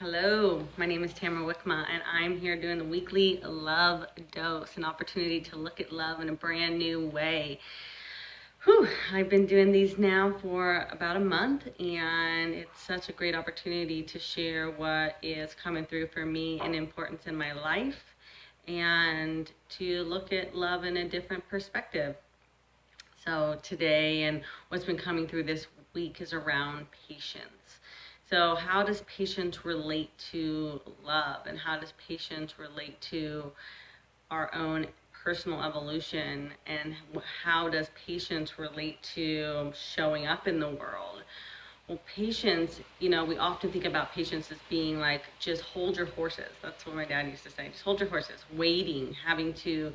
Hello, my name is wich'Ma, and I'm here doing the weekly love dose, an opportunity to look at love in a brand new way. I've been doing these now for about a month, and it's such a great opportunity to share what is coming through for me and importance in my life, and to look at love in a different perspective. So today and what's been coming through this week is around patience. So how does patience relate to love, and how does patience relate to our own personal evolution, and how does patience relate to showing up in the world? Well, patience, we often think about patience as being like, just hold your horses. That's what my dad used to say. Just hold your horses, waiting, having to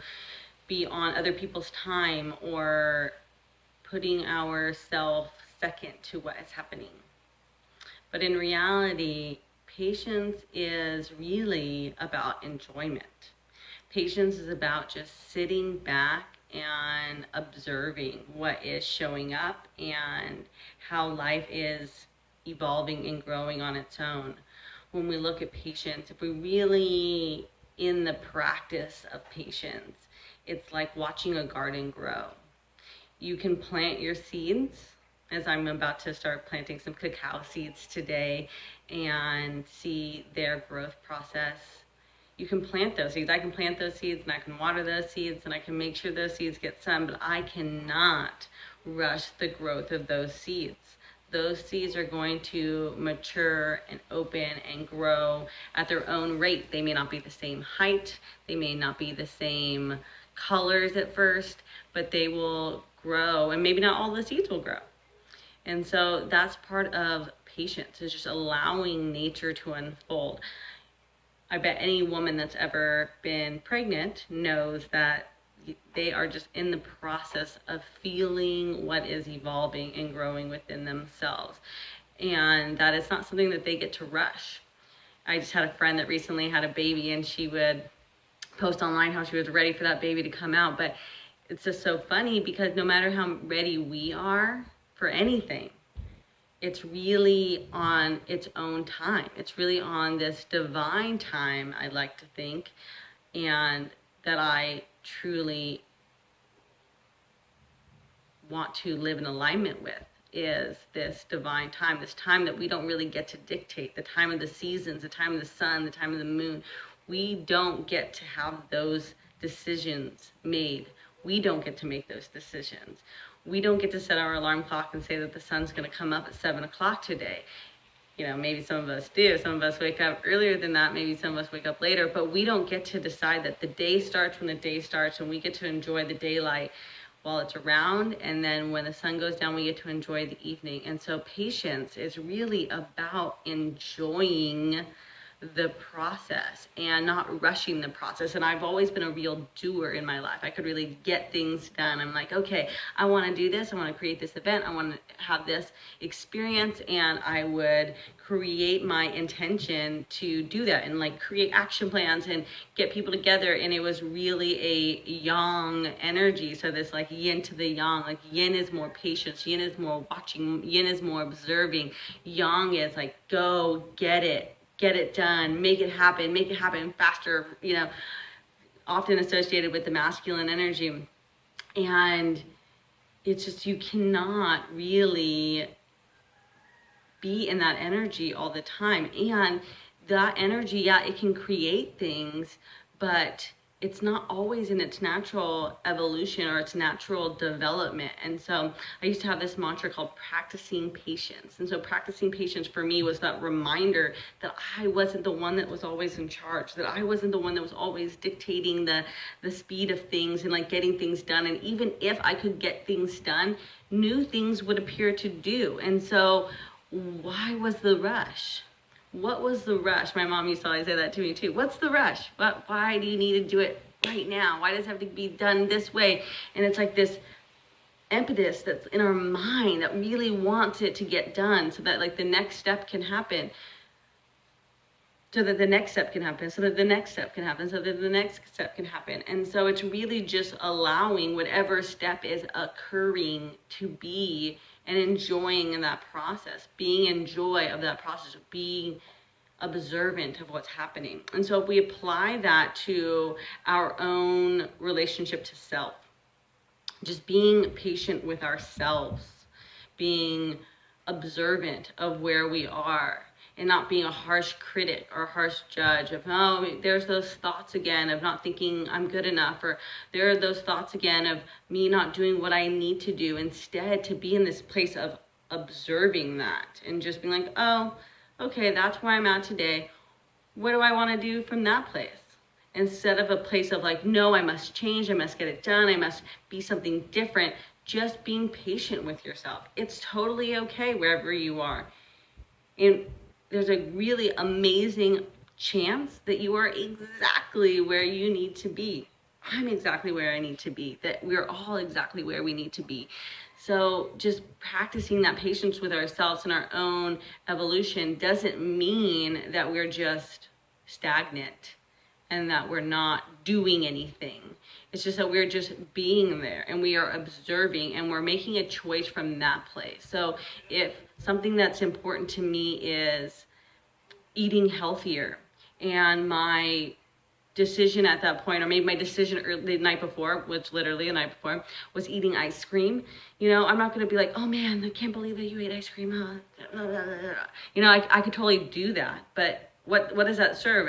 be on other people's time, or putting ourselves second to what is happening. But in reality, patience is really about enjoyment. Patience is about just sitting back and observing what is showing up and how life is evolving and growing on its own. When we look at patience, if we really in the practice of patience, it's like watching a garden grow. You can plant your seeds, as I'm about to start planting some cacao seeds today, and see their growth process. You can plant those seeds. I can plant those seeds, and I can water those seeds, and I can make sure those seeds get sun, but I cannot rush the growth of those seeds. Those seeds are going to mature and open and grow at their own rate. They may not be the same height. They may not be the same colors at first, but they will grow, and maybe not all the seeds will grow. And so that's part of patience, is just allowing nature to unfold. I bet any woman that's ever been pregnant knows that they are just in the process of feeling what is evolving and growing within themselves. And that is not something that they get to rush. I just had a friend that recently had a baby, and she would post online how she was ready for that baby to come out. But it's just so funny, because no matter how ready we are for anything, it's really on its own time. It's really on this divine time, I like to think, and that I truly want to live in alignment with, is this divine time, this time that we don't really get to dictate, the time of the seasons, the time of the sun, the time of the moon. We don't get to have those decisions made. We don't get to make those decisions. We don't get to set our alarm clock and say that the sun's going to come up at 7 o'clock today. Maybe some of us do. Some of us wake up earlier than that. Maybe some of us wake up later. But we don't get to decide that the day starts when the day starts, and we get to enjoy the daylight while it's around. And then when the sun goes down, we get to enjoy the evening. And so patience is really about enjoying the process and not rushing the process. And I've always been a real doer in my life. I could really get things done. I'm like, okay, I want to do this. I want to create this event. I want to have this experience. And I would create my intention to do that, and like create action plans and get people together. And it was really a yang energy. So this like yin to the yang, like yin is more patience, yin is more watching, yin is more observing. Yang is like, go get it done, make it happen faster, often associated with the masculine energy. And it's just, you cannot really be in that energy all the time. And that energy, yeah, it can create things, but it's not always in its natural evolution or its natural development. And so I used to have this mantra called practicing patience. And so practicing patience for me was that reminder that I wasn't the one that was always in charge, that I wasn't the one that was always dictating the speed of things and like getting things done. And even if I could get things done, new things would appear to do. And so why was the rush? What was the rush? My mom used to always say that to me too. What's the rush? Why do you need to do it right now? Why does it have to be done this way? And it's like this impetus that's in our mind that really wants it to get done, so that like the next step can happen. So that the next step can happen, so that the next step can happen, so that the next step can happen. And so it's really just allowing whatever step is occurring to be and enjoying in that process, being in joy of that process, being observant of what's happening. And so if we apply that to our own relationship to self, just being patient with ourselves, being observant of where we are, and not being a harsh critic or harsh judge of, oh, there's those thoughts again of not thinking I'm good enough, or there are those thoughts again of me not doing what I need to do. Instead, to be in this place of observing that and just being like, oh, okay, that's where I'm at today. What do I want to do from that place? Instead of a place of like, no, I must change, I must get it done, I must be something different. Just being patient with yourself. It's totally okay wherever you are. And there's a really amazing chance that you are exactly where you need to be. I'm exactly where I need to be, that we're all exactly where we need to be. So just practicing that patience with ourselves and our own evolution doesn't mean that we're just stagnant and that we're not doing anything. It's just that we're just being there and we are observing and we're making a choice from that place. So if something that's important to me is eating healthier, and my decision at that point, or maybe my decision the night before, which literally the night before, was eating ice cream, I'm not going to be like, oh man, I can't believe that you ate ice cream. I could totally do that. But what does that serve?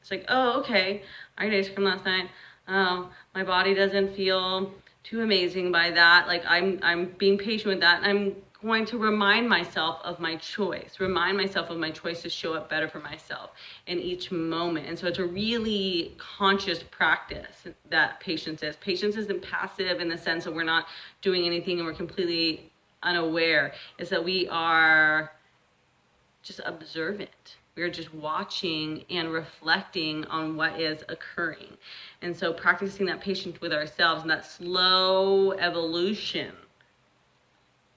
It's like, oh, okay, I ate ice cream last night. Oh, my body doesn't feel too amazing by that. Like I'm being patient with that. I'm going to remind myself of my choice to show up better for myself in each moment. And so it's a really conscious practice that patience is. Patience isn't passive in the sense that we're not doing anything and we're completely unaware. It's that we are just observant. We're just watching and reflecting on what is occurring. And so practicing that patience with ourselves and that slow evolution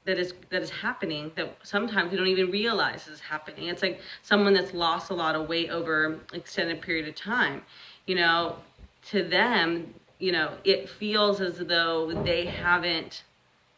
that is happening, that sometimes we don't even realize is happening. It's like someone that's lost a lot of weight over an extended period of time. To them, it feels as though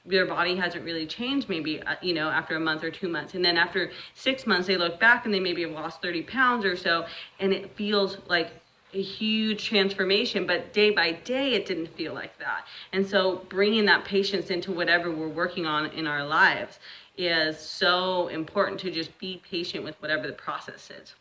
their body hasn't really changed maybe, after a month or 2 months. And then after 6 months, they look back and they maybe have lost 30 pounds or so. And it feels like a huge transformation, but day by day, it didn't feel like that. And so bringing that patience into whatever we're working on in our lives is so important, to just be patient with whatever the process is.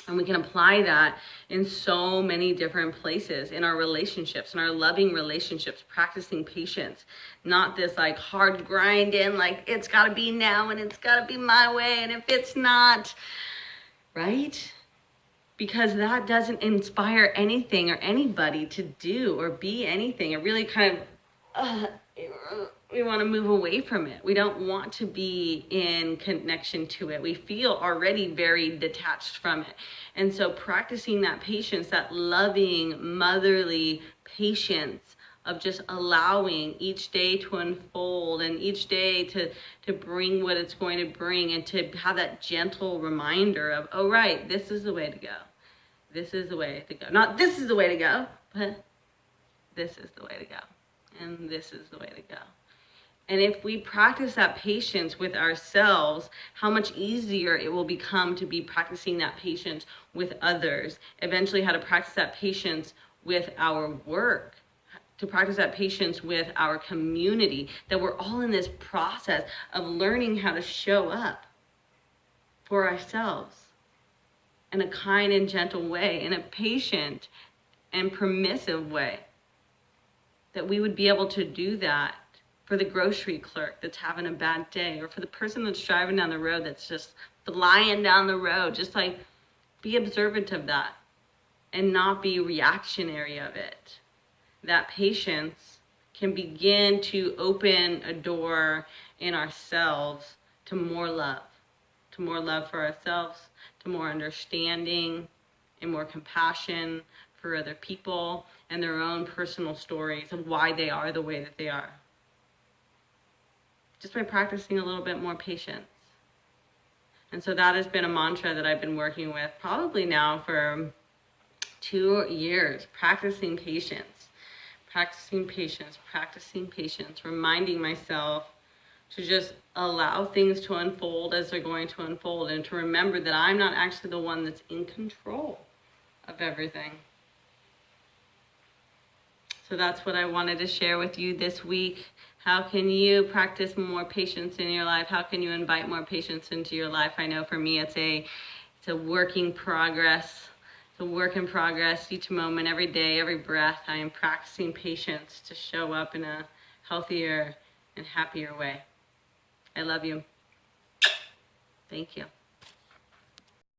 And we can apply that in so many different places, in our relationships, in our loving relationships, practicing patience, not this like hard grind in, like it's got to be now and it's got to be my way. And if it's not, right? Because that doesn't inspire anything or anybody to do or be anything. It really kind of, we want to move away from it. We don't want to be in connection to it. We feel already very detached from it. And so practicing that patience, that loving, motherly patience of just allowing each day to unfold and each day to bring what it's going to bring, and to have that gentle reminder of, oh, right, this is the way to go. This is the way to go. Not this is the way to go, but this is the way to go. And this is the way to go. And if we practice that patience with ourselves, how much easier it will become to be practicing that patience with others. Eventually, how to practice that patience with our work, to practice that patience with our community, that we're all in this process of learning how to show up for ourselves in a kind and gentle way, in a patient and permissive way, that we would be able to do that for the grocery clerk that's having a bad day, or for the person that's driving down the road that's just flying down the road. Just like be observant of that and not be reactionary of it. That patience can begin to open a door in ourselves to more love for ourselves, to more understanding and more compassion for other people and their own personal stories of why they are the way that they are. Just by practicing a little bit more patience. And so that has been a mantra that I've been working with probably now for 2 years, practicing patience, reminding myself to just allow things to unfold as they're going to unfold, and to remember that I'm not actually the one that's in control of everything. So that's what I wanted to share with you this week. How can you practice more patience in your life? How can you invite more patience into your life? I know for me it's a work in progress. It's a work in progress each moment, every day, every breath. I am practicing patience to show up in a healthier and happier way. I love you. Thank you.